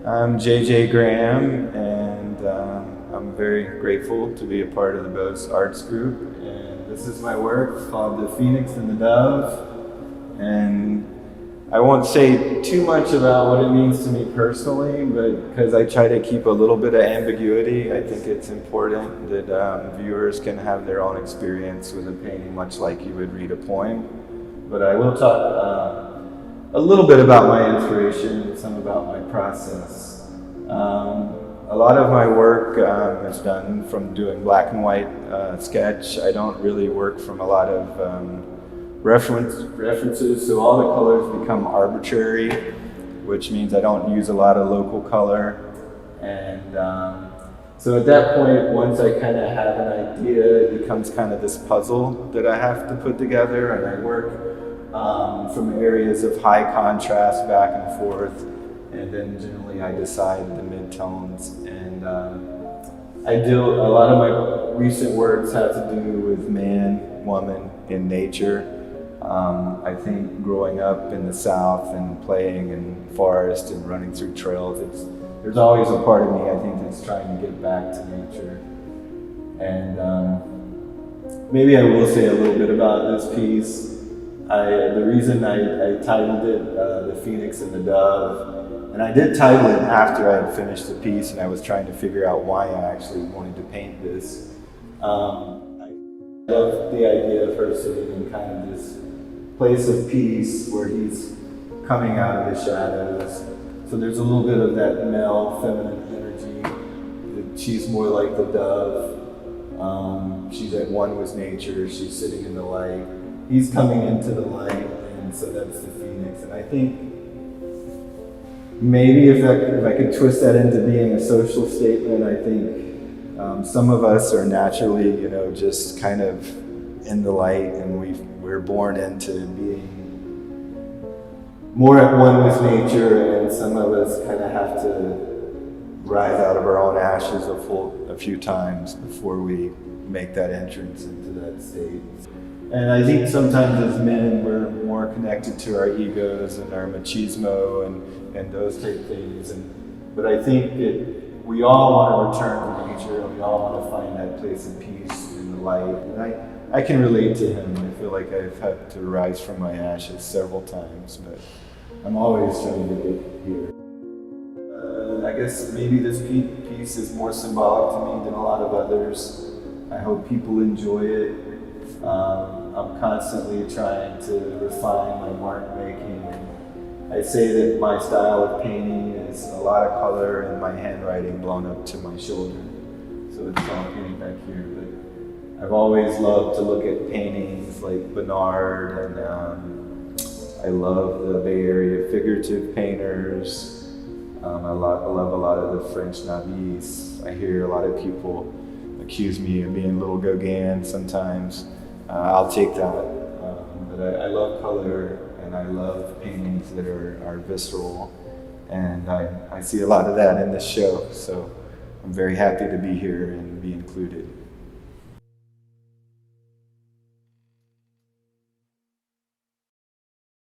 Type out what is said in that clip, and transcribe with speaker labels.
Speaker 1: I'm JJ Graham, and I'm very grateful to be a part of the Beaux Arts group. And this is my work called The Phoenix and the Dove. And I won't say too much about what it means to me personally, but because I try to keep a little bit of ambiguity, I think it's important that viewers can have their own experience with a painting, much like you would read a poem. But I will talk a little bit about my inspiration and some about my process. A lot of my work is done from doing black and white sketch. I don't really work from a lot of references, so all the colors become arbitrary, which means I don't use a lot of local color. And so at that point, once I kind of have an idea, it becomes kind of this puzzle that I have to put together, and I work from areas of high contrast back and forth, and then generally I decide the midtones. And a lot of my recent works have to do with man, woman, and nature. I think growing up in the South and playing in forest and running through trails, there's always a part of me, I think, that's trying to get back to nature. And maybe I will say a little bit about this piece. The reason I titled it The Phoenix and the Dove, and I did title it after I had finished the piece and I was trying to figure out why I actually wanted to paint this. I love the idea of her sitting in kind of this place of peace where he's coming out of the shadows. So there's a little bit of that male feminine energy. She's more like the dove. She's at one with nature. She's sitting in the light. He's coming into the light, and so that's the phoenix. And I think maybe if I could twist that into being a social statement, I think some of us are naturally, just kind of in the light, and we're born into being more at one with nature, and some of us kind of have to rise out of our own ashes a few times before we make that entrance into that state. And I think sometimes as men, we're more connected to our egos and our machismo and those type things. But I think that we all want to return to nature, and we all want to find that place of peace in the light. And I can relate to him. I feel like I've had to rise from my ashes several times, but I'm always trying to get here. I guess maybe this piece is more symbolic to me than a lot of others. I hope people enjoy it. I'm constantly trying to refine my mark making. I say that my style of painting is a lot of color and my handwriting blown up to my shoulder. So it's all painting back here. But I've always loved to look at paintings like Bernard, and I love the Bay Area figurative painters. I love a lot of the French Navis. I hear a lot of people accuse me of being a little Gauguin sometimes. I'll take that, but I love color, and I love paintings that are visceral, and I see a lot of that in this show, so I'm very happy to be here and be included.